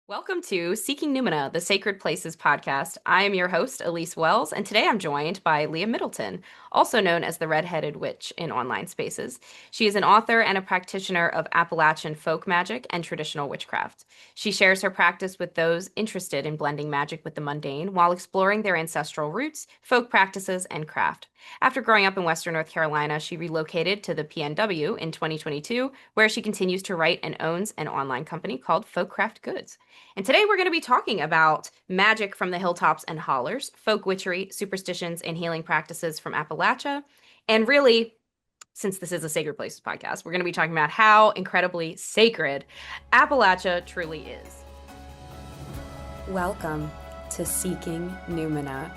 Welcome to Seeking Numina, the Sacred Places podcast. I am your host, Elise Wells, and today I'm joined by Leah Middleton, also known as the Red-Headed Witch in online spaces. She is an author and a practitioner of Appalachian folk magic and traditional witchcraft. She shares her practice with those interested in blending magic with the mundane while exploring their ancestral roots, folk practices, and craft. After growing up in Western North Carolina, she relocated to the PNW in 2022, where she continues to write and owns an online company called Folkcraft Goods. And today we're going to be talking about magic from the Hilltops and Hollers, folk witchery, superstitions, and healing practices from Appalachia. And really, since this is a Sacred Places podcast, we're going to be talking about how incredibly sacred Appalachia truly is. Welcome to Seeking Numina.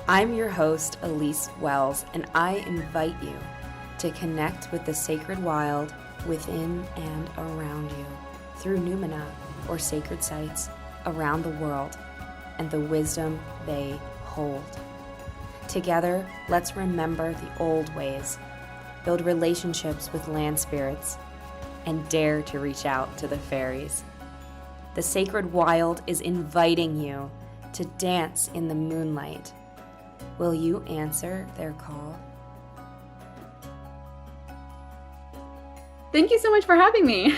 I'm your host, Elise Wells, and I invite you to connect with the sacred wild within and around you through Numina, or sacred sites around the world, and the wisdom they hold. Together, let's remember the old ways, build relationships with land spirits, and dare to reach out to the fairies. The sacred wild is inviting you to dance in the moonlight. Will you answer their call? Thank you so much for having me.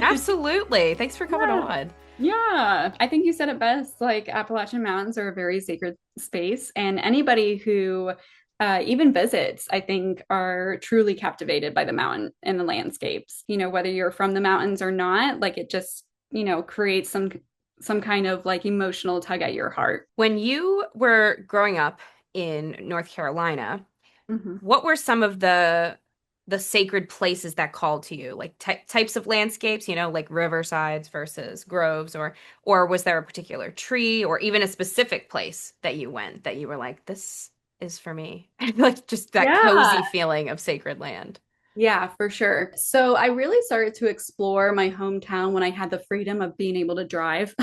Absolutely. Thanks for coming on. Yeah, I think you said it best. Like, Appalachian Mountains are a very sacred space, and anybody who even visits, I think, are truly captivated by the mountain and the landscapes. You know, whether you're from the mountains or not, like it just, creates some kind of like emotional tug at your heart. When you were growing up in North Carolina, Mm-hmm. what were some of the sacred places that called to you, like types of landscapes, like riversides versus groves, or was there a particular tree or even a specific place that you went that you were like, this is for me? Like just that Yeah. cozy feeling of sacred land. Yeah, for sure. So I really started to explore my hometown when I had the freedom of being able to drive.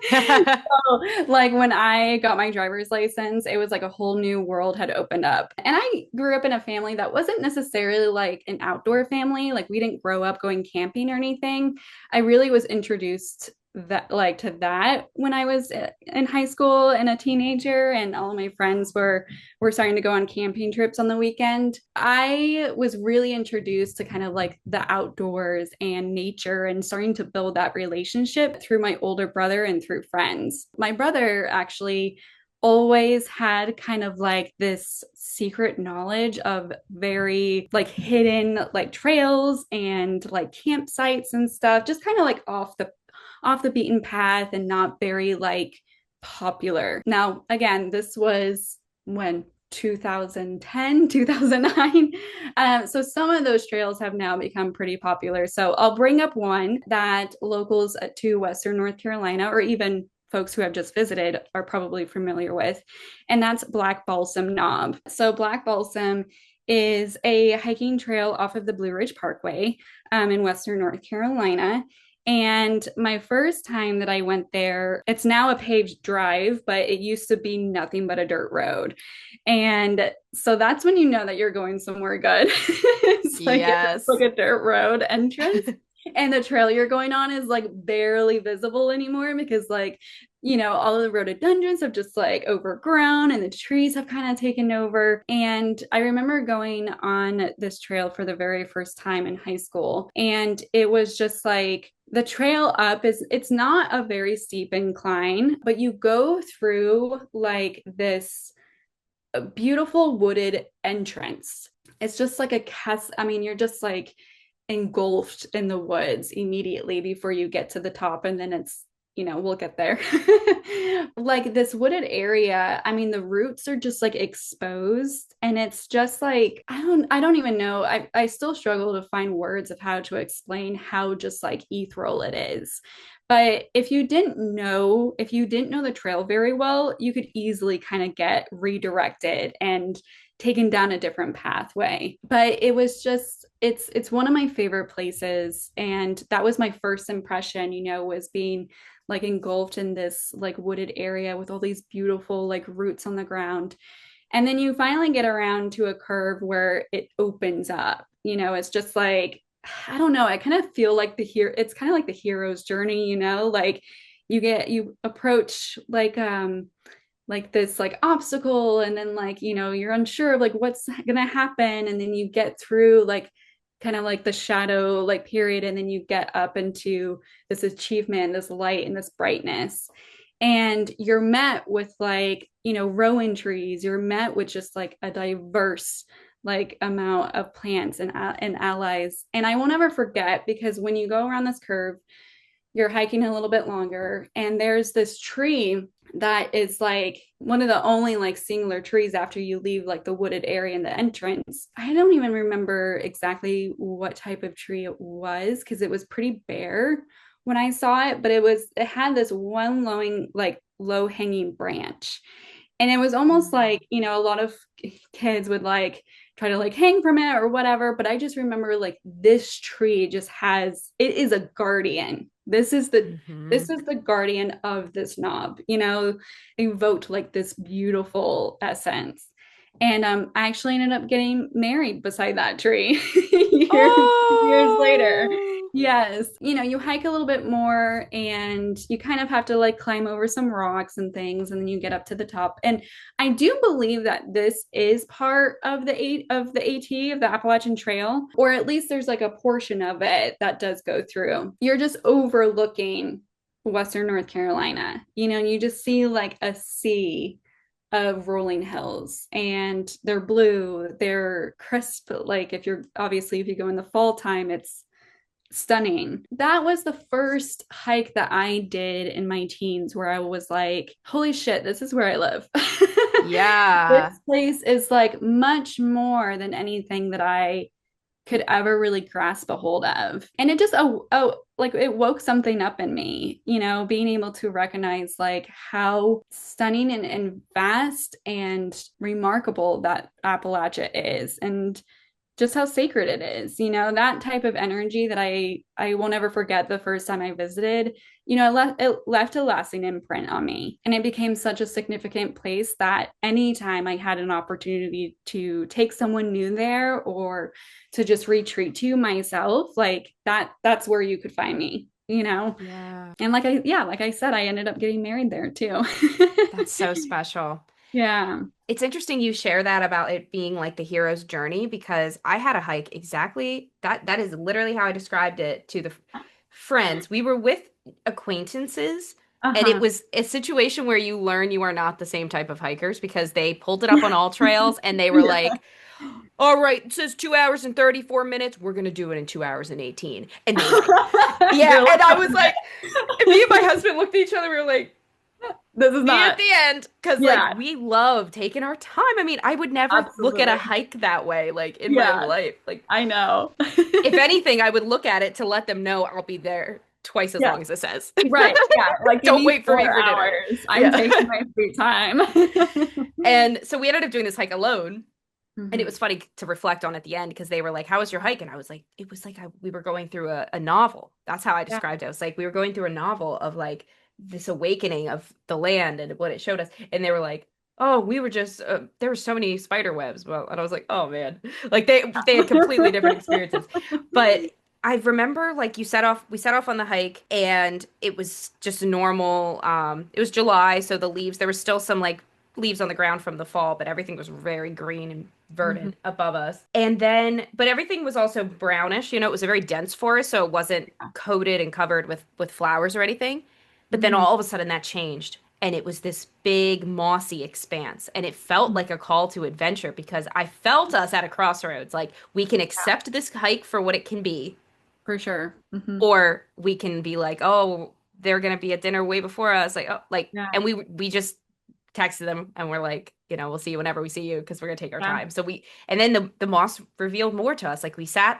So, like when I got my driver's license, it was like a whole new world had opened up. And I grew up in a family that wasn't necessarily like an outdoor family. Like we didn't grow up going camping or anything. I really was introduced to that when I was in high school and a teenager, and all of my friends were starting to go on camping trips on the weekend. I was really introduced to kind of like the outdoors and nature and starting to build that relationship through my older brother and through friends. My brother actually always had kind of like this secret knowledge of very like hidden like trails and like campsites and stuff, just kind of like off the beaten path and not very like popular. Now, again, this was when 2010, 2009. So some of those trails have now become pretty popular. So I'll bring up one that locals to Western North Carolina, or even folks who have just visited, are probably familiar with, and that's Black Balsam Knob. So Black Balsam is a hiking trail off of the Blue Ridge Parkway in Western North Carolina. And my first time that I went there, it's now a paved drive, but it used to be nothing but a dirt road. And so that's when you know that you're going somewhere good. It's Yes. like a dirt road entrance. And the trail you're going on is like barely visible anymore because like, all of the rhododendrons have just like overgrown and the trees have kind of taken over. And I remember going on this trail for the very first time in high school. And it was just like, the trail up it's not a very steep incline, but you go through like this beautiful wooded entrance. It's just like a cast. I mean, you're just like engulfed in the woods immediately before you get to the top, and then it's we'll get there. Like this wooded area, I mean, the roots are just like exposed, and it's just like I don't even know. I still struggle to find words of how to explain how just like ethereal it is. But if you didn't know the trail very well, you could easily kind of get redirected and taken down a different pathway. But it was just it's one of my favorite places, and that was my first impression, was being like engulfed in this like wooded area with all these beautiful like roots on the ground. And then you finally get around to a curve where it opens up. It's just like I don't know, I kind of feel like it's kind of like the hero's journey, like you approach like this like obstacle, and then like you're unsure of like what's gonna happen, and then you get through like kind of like the shadow like period, and then you get up into this achievement, this light and this brightness, and you're met with like rowan trees, you're met with just like a diverse like amount of plants and allies. And I will never forget, because when you go around this curve, you're hiking a little bit longer, and there's this tree that is like one of the only like singular trees after you leave like the wooded area in the entrance. I don't even remember exactly what type of tree it was because it was pretty bare when I saw it, but it had this one low hanging branch, and it was almost like a lot of kids would like try to like hang from it or whatever, but I just remember like this tree just has, it is a guardian. This Mm-hmm. is the guardian of this knob, evoked like this beautiful essence. And I actually ended up getting married beside that tree years later. Oh. Yes. You hike a little bit more, and you kind of have to like climb over some rocks and things, and then you get up to the top. And I do believe that this is part of the Appalachian Trail, or at least there's like a portion of it that does go through. You're just overlooking Western North Carolina, and you just see like a sea of rolling hills, and they're blue, they're crisp. Like if you go in the fall time, it's stunning. That was the first hike that I did in my teens where I was like, holy shit, this is where I live. Yeah. This place is like much more than anything that I could ever really grasp a hold of. And it just like it woke something up in me, being able to recognize like how stunning and vast and remarkable that Appalachia is, and just how sacred it is. That type of energy that I will never forget the first time I visited. It left a lasting imprint on me, and it became such a significant place that anytime I had an opportunity to take someone new there, or to just retreat to myself, like that's where you could find me. Yeah. And like I said, I ended up getting married there too. That's so special. Yeah. It's interesting you share that about it being like the hero's journey because I had a hike exactly that is literally how I described it to the friends. We were with acquaintances, and it Uh-huh. was a situation where you learn you are not the same type of hikers because they pulled it up on all trails and they were Yeah. like, "All right, it says 2 hours and 34 minutes. We're gonna do it in 2 hours and 18." And they were like, "Yeah." You're like, And I was like, and me and my husband looked at each other, we were like, this is me at not. the end, because like Yeah, we love taking our time. I mean, I would never look at a absolutely. hike that way, like in my Yeah, life. Like, I know. if anything, I would look at it to let them know I'll be there twice as Yeah, long as it says. right. Yeah, like give Don't me wait for me four for dinner. hours. I'm Yeah. taking my sweet time. And so we ended up doing this hike alone. And it Mhm. was funny to reflect on at the end because they were like, "How was your hike?" And I was like, "It was like we were going through a novel." That's how I Yeah. described it. I was like, we were going through a novel of like this awakening of the land and what it showed us. And they were like, "Oh, we were just there were so many spider webs." Well, and I was like, "Oh man," like they had completely different experiences. But I remember like we set off on the hike and it was just a normal. It was July, so the leaves there was still some like leaves on the ground from the fall, but everything was very green and Mhm. verdant above us. And then, but everything was also brownish. It was a very dense forest, so it wasn't coated and covered with flowers or anything. But then Mhm. all of a sudden that changed, and it was this big mossy expanse, and it felt Mhm. like a call to adventure because I felt us at a crossroads. Like we can Yeah, accept this hike for what it can be, for sure. or we can be like, oh, they're gonna be at dinner way before us, like oh, like, Yeah. and we just texted them and we're like, we'll see you whenever we see you because we're gonna take our Yeah. time. So and then the moss revealed more to us. Like we sat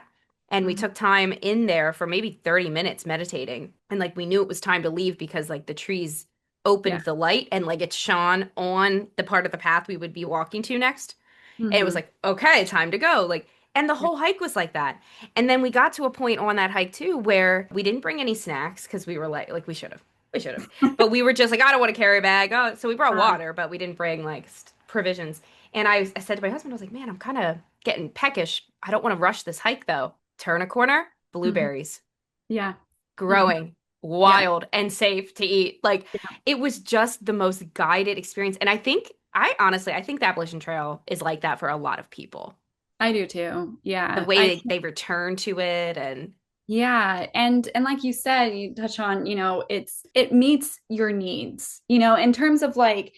and we Mhm. took time in there for maybe 30 minutes meditating, and like we knew it was time to leave because like the trees Yeah. opened the light and like it shone on the part of the path we would be walking to next. And it was Mhm. like, okay, time to go. Like, and the Yeah. whole hike was like that. And then we got to a point on that hike too where we didn't bring any snacks because we were like we should have. We should have. But we were just like, I don't want to carry a bag. Oh, so we brought water, but we didn't bring like provisions. And I said to my husband, I was like, man, I'm kind of getting peckish. I don't want to rush this hike though. Turn a corner, Mhm. blueberries Yeah. Mhm. growing, Yeah. wild and safe to eat. Like Yeah. it was just the most guided experience. And I honestly, I think the Appalachian Trail is like that for a lot of people. I do too. The Yeah. way they return to it and Yeah, and like you said, you touch on, it meets your needs, in terms of like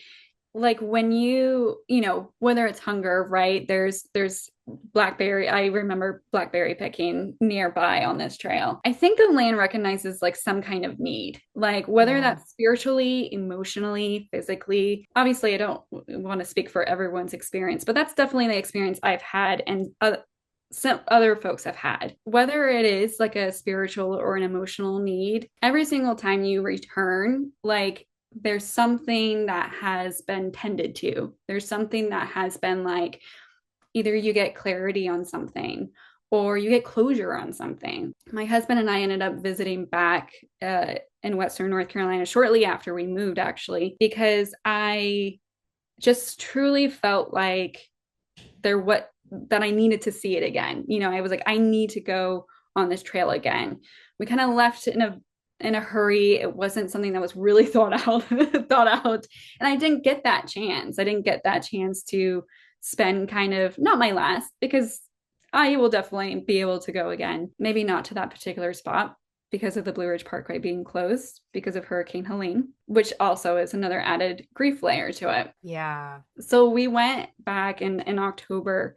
when whether it's hunger, right? There's blackberry. I remember blackberry picking nearby on this trail. I think the land recognizes like some kind of need, like whether yeah. that's spiritually, emotionally, physically. Obviously, I don't want to speak for everyone's experience, but that's definitely the experience I've had and some other folks have had. Whether it is like a spiritual or an emotional need, every single time you return, like there's something that has been tended to. There's something that has been like either you get clarity on something or you get closure on something. My husband and I ended up visiting back in Western North Carolina shortly after we moved, actually, because I just truly felt like there what that I needed to see it again. I was like, I need to go on this trail again. We kind of left in a hurry. It wasn't something that was really thought out, thought out. And I didn't get that chance. I didn't get that chance to spend kind of not my last because I will definitely be able to go again. Maybe not to that particular spot because of the Blue Ridge Parkway being closed because of Hurricane Helene, which also is another added grief layer to it. Yeah. So we went back in October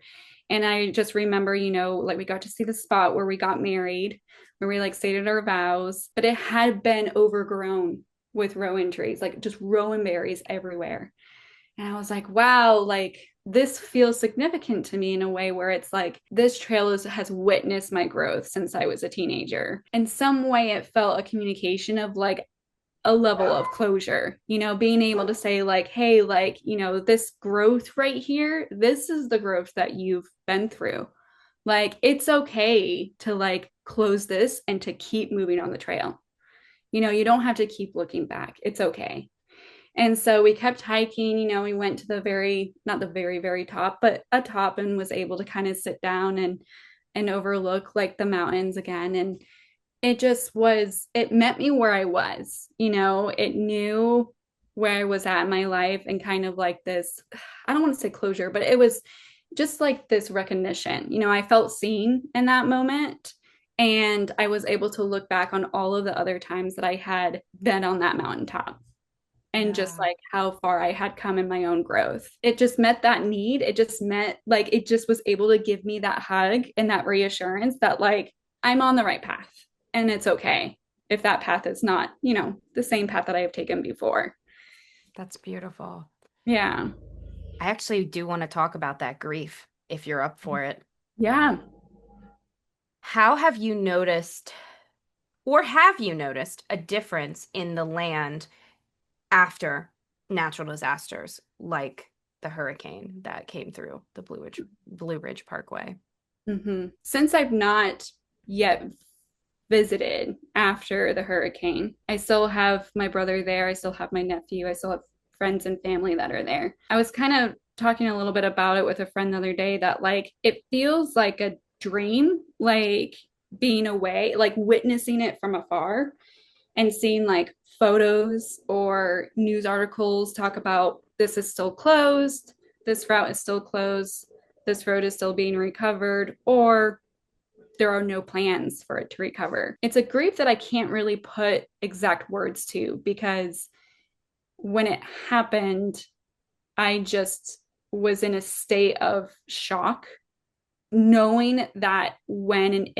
and I just remember, like we got to see the spot where we got married, where we like stated our vows, but it had been overgrown with rowan trees, like just rowan berries everywhere. And I was like, wow, like this feels significant to me in a way where it's like this trail has witnessed my growth since I was a teenager. In some way, it felt a communication of like a level of closure, being able to say, like, hey, like, this growth right here, this is the growth that you've been through. Like, it's okay to like close this and to keep moving on the trail. You don't have to keep looking back. It's okay. And so we kept hiking, we went to the not the very, very top, but a top and was able to kind of sit down and overlook like the mountains again. And it met me where I was, it knew where I was at in my life and kind of like this, I don't want to say closure, but it was just like this recognition. I felt seen in that moment. And I was able to look back on all of the other times that I had been on that mountaintop and just Yeah. like how far I had come in my own growth. It just met that need. It just met like it just was able to give me that hug and that reassurance that like I'm on the right path and it's okay if that path is not, the same path that I have taken before. That's beautiful. Yeah. I actually do want to talk about that grief if you're up for it. Yeah. How have you noticed, or have you noticed, a difference in the land after natural disasters like the hurricane that came through the Blue Ridge Parkway? Since I've not yet visited after the hurricane, I still have my brother there. I still have my nephew. I still have friends and family that are there. I was kind of talking a little bit about it with a friend the other day that like it feels like a dream, like being away, like witnessing it from afar and seeing like photos or news articles talk about this is still closed, this route is still closed, this road is still being recovered, or there are no plans for it to recover. It's a grief that I can't really put exact words to because when it happened, I just was in a state of shock, knowing that when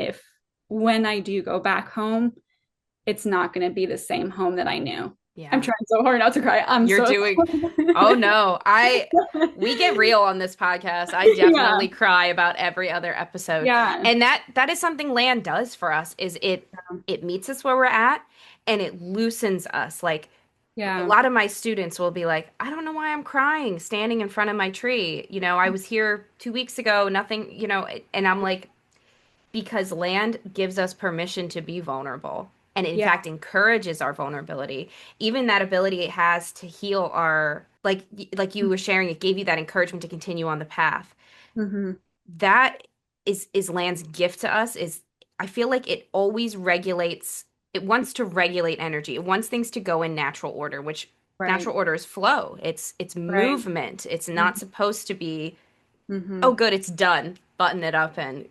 I do go back home, it's not going to be the same home that I knew. I'm Yeah. trying so hard not to cry. I'm You're so doing, oh no, we get real on this podcast. I yeah, definitely cry about every other episode. yeah, And that is something land does for us is it meets us where we're at and it loosens us. Like a yeah. lot of my students will be like, I don't know why I'm crying standing in front of my tree. I was here 2 weeks ago, nothing, and I'm like, because land gives us permission to be vulnerable and in Yeah. fact encourages our vulnerability, even that ability it has to heal our like you were sharing, it gave you that encouragement to continue on the path. Mm-hmm. That is land's gift to us, is I feel like it always regulates, it wants to regulate energy. It wants things to go in natural order, which Right. natural order is flow. It's Right. movement. It's not Mm-hmm. supposed to be, Mm-hmm. oh good, it's done. Button it up and,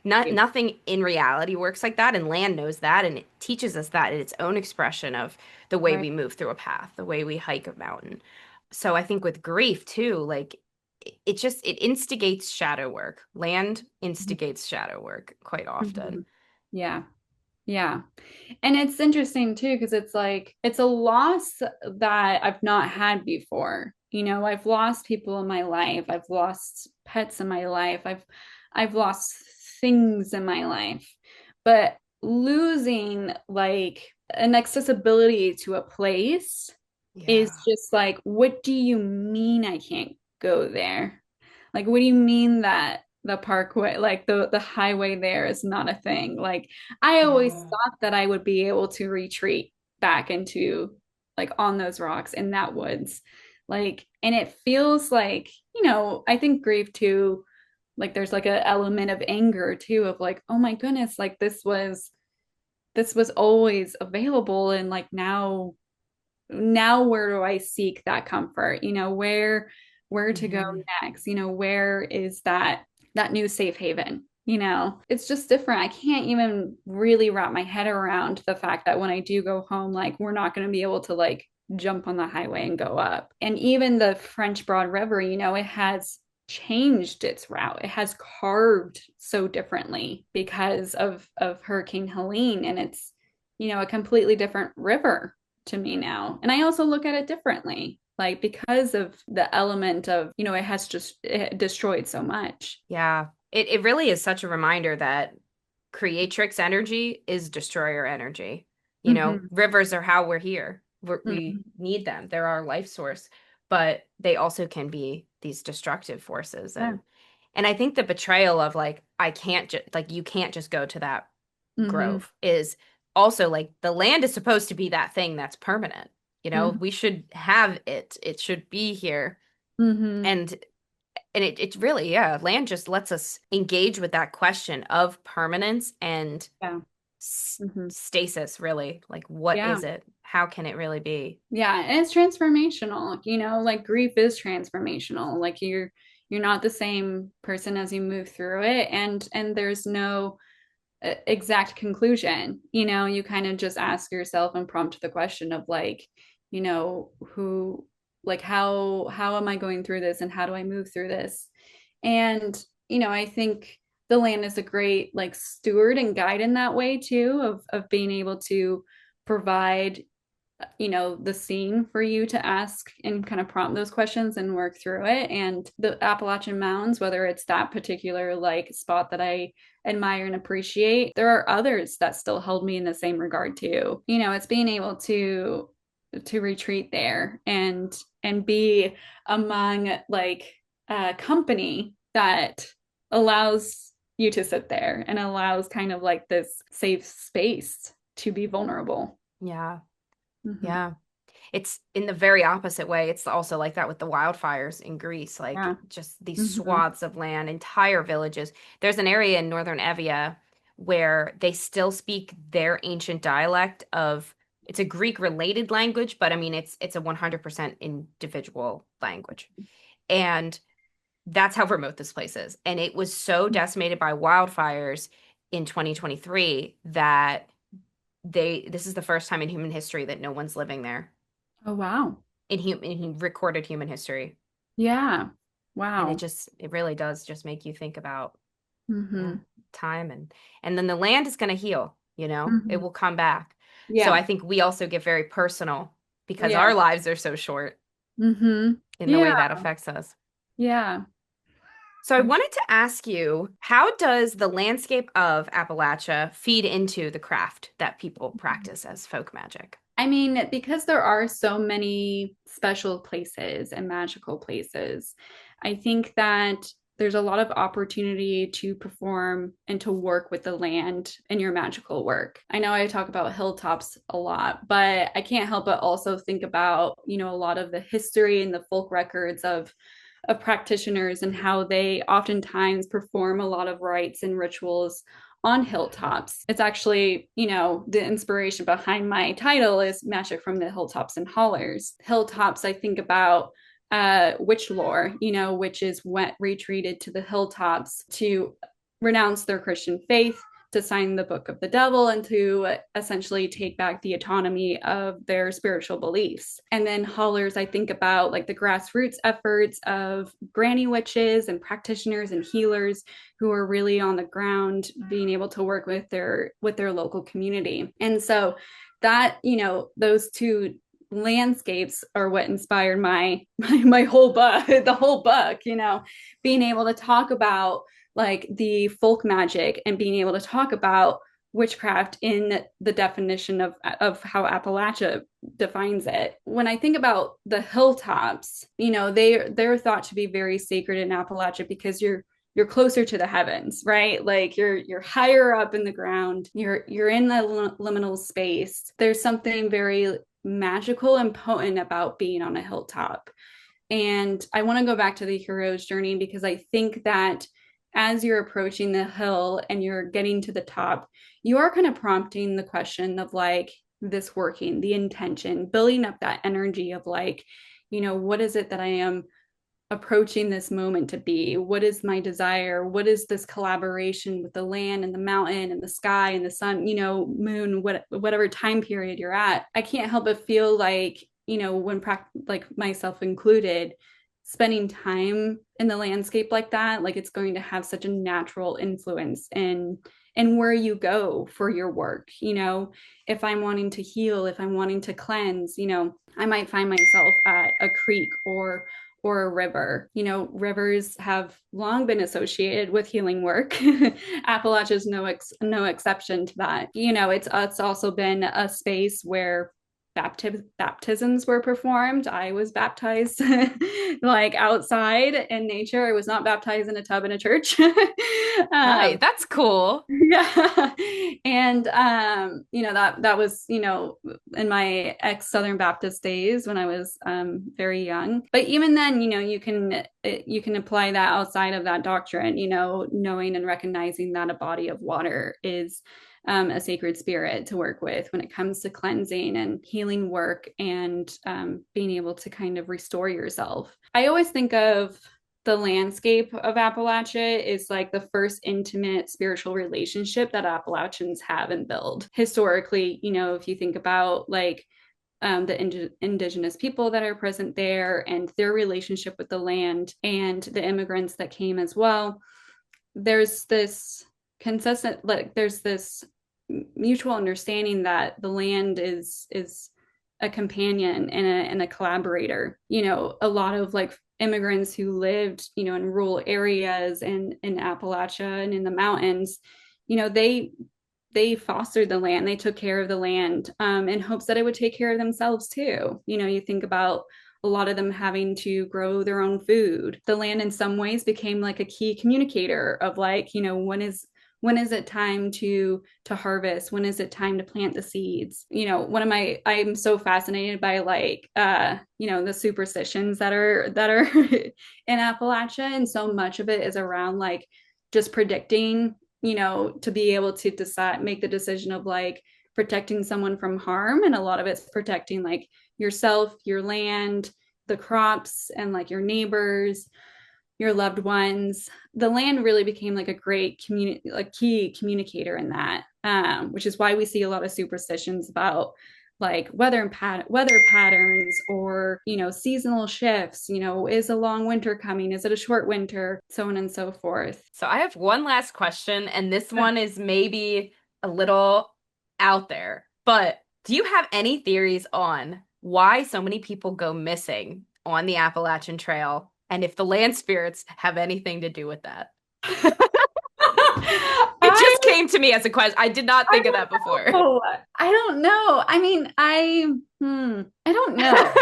nothing in reality works like that, and land knows that, and it teaches us that in its own expression of the way Right. we move through a path, the way we hike a mountain. So I think with grief too, like it instigates shadow work. Land instigates shadow work quite Mm-hmm. often. Yeah. Yeah. And it's interesting too, because it's like it's a loss that I've not had before. I've lost people in my life. I've lost pets in my life. I've lost things in my life. But losing like an accessibility to a place Yeah. is just like, what do you mean I can't go there? Like, what do you mean that the parkway, like the highway there is not a thing? Like, I always Yeah. thought that I would be able to retreat back into like on those rocks in that woods. Like, and it feels like, I think grief too, like there's like an element of anger too, of like, oh my goodness, like this was always available. And like now where do I seek that comfort? Where to go Hmm. next? Where is that new safe haven? It's just different. I can't even really wrap my head around the fact that when I do go home, like we're not going to be able to like jump on the highway and go up. And even the French Broad River, it has changed its route. It has carved so differently because of Hurricane Helene, and it's a completely different river to me now. And I also look at it differently, like because of the element of, it has just it destroyed so much. Yeah. It really is such a reminder that creatrix energy is destroyer energy. Mm-hmm. Rivers are how we're here. We Mm-hmm. need them. They're our life source, but they also can be these destructive forces. Yeah. And I think the betrayal of like I can't just like you can't just go to that Mm-hmm. grove is also like the land is supposed to be that thing that's permanent. Mm-hmm. We should have it. It should be here. Mm-hmm. And it really, yeah, land just lets us engage with that question of permanence and Yeah. Mm-hmm. stasis, really. Like, what Yeah. is it? How can it really be? Yeah. And it's transformational, like grief is transformational. Like you're not the same person as you move through it. And there's no exact conclusion. You kind of just ask yourself and prompt the question of like, who, like how am I going through this and how do I move through this? And I think the land is a great like steward and guide in that way too, of being able to provide the scene for you to ask and kind of prompt those questions and work through it. And the Appalachian Mountains, whether it's that particular like spot that I admire and appreciate, there are others that still held me in the same regard too. It's being able to retreat there and be among like a company that allows you to sit there and allows kind of like this safe space to be vulnerable. Yeah, Mm-hmm. yeah. It's in the very opposite way. It's also like that with the wildfires in Greece, like Yeah. just these Mm-hmm. swaths of land, entire villages. There's an area in northern Evia where they still speak their ancient dialect of it's a Greek related language, but I mean it's a 100% individual language. And that's how remote this place is. And it was so decimated by wildfires in 2023 that this is the first time in human history that no one's living there Oh, wow. in recorded human history. Yeah. And Wow. it really does just make you think about, yeah, Mm-hmm. time and then the land is going to heal, it Mm-hmm. will come back. So Yeah. I think we also get very personal because Yeah. our lives are so short Mm-hmm. in the Yeah. way that affects us. Yeah. So I wanted to ask you, how does the landscape of Appalachia feed into the craft that people practice as folk magic? I mean, because there are so many special places and magical places, I think that there's a lot of opportunity to perform and to work with the land in your magical work. I know I talk about hilltops a lot, but I can't help but also think about, a lot of the history and the folk records of practitioners and how they oftentimes perform a lot of rites and rituals on hilltops. It's actually, the inspiration behind my title is Magic from the Hilltops and Hollers. Hilltops, I think about witch lore, witches went retreated to the hilltops to renounce their Christian faith, to sign the book of the devil, and to essentially take back the autonomy of their spiritual beliefs. And then hollers, I think about like the grassroots efforts of granny witches and practitioners and healers who are really on the ground being able to work with their local community. And so that, those two landscapes are what inspired my whole book, the whole book, being able to talk about like the folk magic and being able to talk about witchcraft in the definition of how Appalachia defines it. When I think about the hilltops, they're thought to be very sacred in Appalachia because you're closer to the heavens, right? Like you're higher up in the ground. You're in the liminal space. There's something very magical and potent about being on a hilltop. And I want to go back to the hero's journey because I think that as you're approaching the hill and you're getting to the top, you are kind of prompting the question of like this working, the intention, building up that energy of like, what is it that I am approaching this moment to be? What is my desire? What is this collaboration with the land and the mountain and the sky and the sun, moon, whatever time period you're at? I can't help but feel like, when like myself included, spending time in the landscape like that, like it's going to have such a natural influence in where you go for your work. If I'm wanting to heal, if I'm wanting to cleanse, I might find myself at a creek or a river. Rivers have long been associated with healing work. Appalachia is no exception to that. It's also been a space where baptisms were performed. I was baptized like outside in nature. I was not baptized in a tub in a church. Right, that's cool. Yeah. And that was, in my ex-Southern Baptist days when I was very young. But even then, you can apply that outside of that doctrine, knowing and recognizing that a body of water is a sacred spirit to work with when it comes to cleansing and healing work and being able to kind of restore yourself. I always think of the landscape of Appalachia is like the first intimate spiritual relationship that Appalachians have and build. Historically, if you think about like the indigenous people that are present there and their relationship with the land and the immigrants that came as well, there's this consistent, like there's this mutual understanding that the land is a companion and a collaborator. A lot of like immigrants who lived, in rural areas and in Appalachia and in the mountains, they fostered the land, they took care of the land in hopes that it would take care of themselves too. You think about a lot of them having to grow their own food. The land in some ways became like a key communicator of like, when is it time to harvest? When is it time to plant the seeds? I'm so fascinated by like, the superstitions that are in Appalachia. And so much of it is around like just predicting, to be able to make the decision of like protecting someone from harm. And a lot of it's protecting like yourself, your land, the crops, and like your neighbors, your loved ones. The land really became like a great key communicator in that, which is why we see a lot of superstitions about like weather patterns or seasonal shifts. Is a long winter coming? Is it a short winter? So on and so forth. So I have one last question, and this one is maybe a little out there, but do you have any theories on why so many people go missing on the Appalachian Trail? And if the land spirits have anything to do with that? It just came to me as a question. I did not think of that before. I don't know. I mean, I don't know.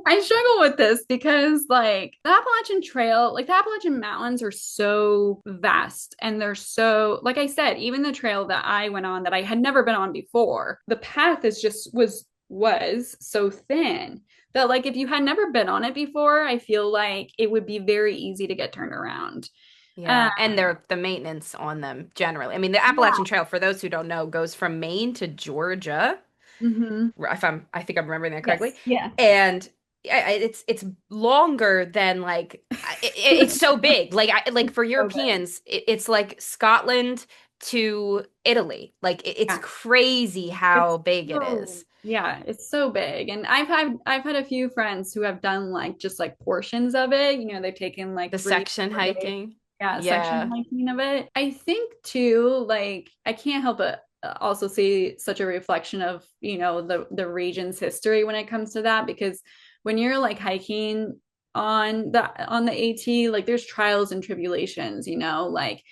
I struggle with this because like the Appalachian Trail, like the Appalachian Mountains are so vast and they're so, like I said, even the trail that I went on that I had never been on before, the path was so thin that like if you had never been on it before, I feel like it would be very easy to get turned around. Yeah, and they're the maintenance on them generally. I mean, the Yeah. Appalachian Trail, for those who don't know, goes from Maine to Georgia. Hmm. If I think I'm remembering that correctly. Yes. Yeah. And it's longer than like it's so big. Like for So big. Europeans, it's like Scotland to Italy. Like it's Yeah. crazy It's how big it so is. yeah, it's so big. And I've had a few friends who have done like just like portions of it. They've taken like The 3 section 4 days. hiking. Yeah, section Yeah. hiking of it. I think too, like I can't help but also see such a reflection of, the region's history when it comes to that, because when you're like hiking on the AT, like there's trials and tribulations, like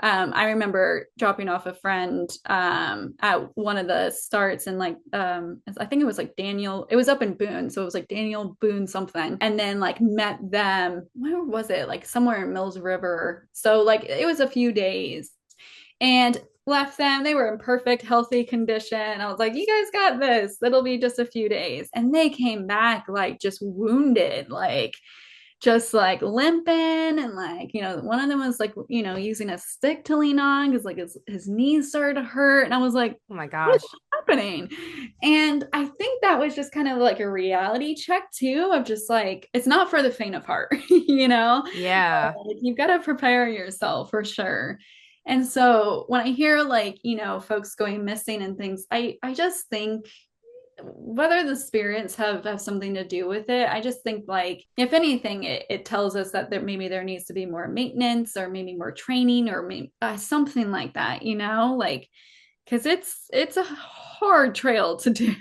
I remember dropping off a friend at one of the starts, and like I think it was like Daniel, it was up in Boone, so it was like Daniel Boone something, and then like met them, where was it, like somewhere in Mills River, so like it was a few days, and left them, they were in perfect healthy condition. I was like, you guys got this, it'll be just a few days, and they came back like just wounded, like just like limping, and like one of them was like using a stick to lean on because like his knees started to hurt, and I was like, Oh my what is gosh. happening? And I think that was just kind of like a reality check too, of just like it's not for the faint of heart. Yeah. Like, you've got to prepare yourself for sure. And so when I hear like folks going missing and things, I just think whether the spirits have something to do with it, I just think like if anything, it tells us that there needs to be more maintenance, or maybe more training, or maybe something like that, like because it's a hard trail to do.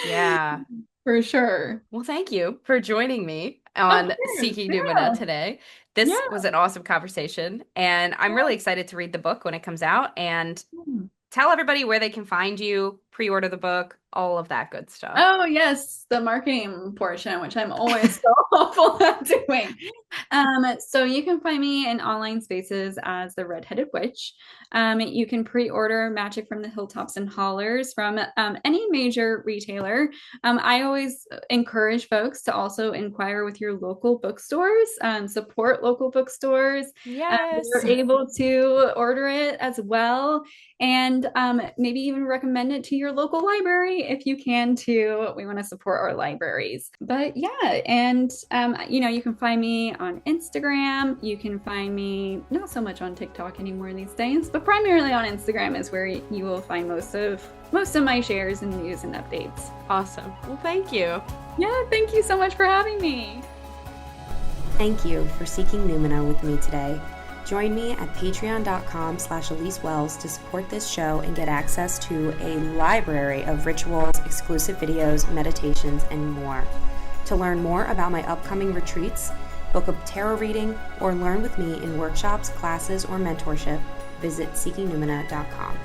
Yeah. For sure. Well, thank you for joining me Of on course. Seeking Numina Yeah. today. This Yeah. was an awesome conversation, and I'm really excited to read the book when it comes out and tell everybody where they can find you, pre-order the book, all of that good stuff. Oh, yes, the marketing portion, which I'm always so awful at doing. So you can find me in online spaces as the Redheaded Witch. You can pre-order Magic from the Hilltops and Hollers from any major retailer. I always encourage folks to also inquire with your local bookstores, support local bookstores. Yes. You're able to order it as well, and maybe even recommend it to your local library if you can too. We want to support our libraries. But yeah, and you can find me on Instagram. You can find me not so much on TikTok anymore these days, but primarily on Instagram is where you will find most of my shares and news and updates. Awesome. Well, thank you. Yeah, thank you so much for having me. Thank you for seeking Numina with me today. Join me at patreon.com/Elise Wells to support this show and get access to a library of rituals, exclusive videos, meditations, and more. To learn more about my upcoming retreats, book a tarot reading, or learn with me in workshops, classes, or mentorship, visit seekingnumina.com.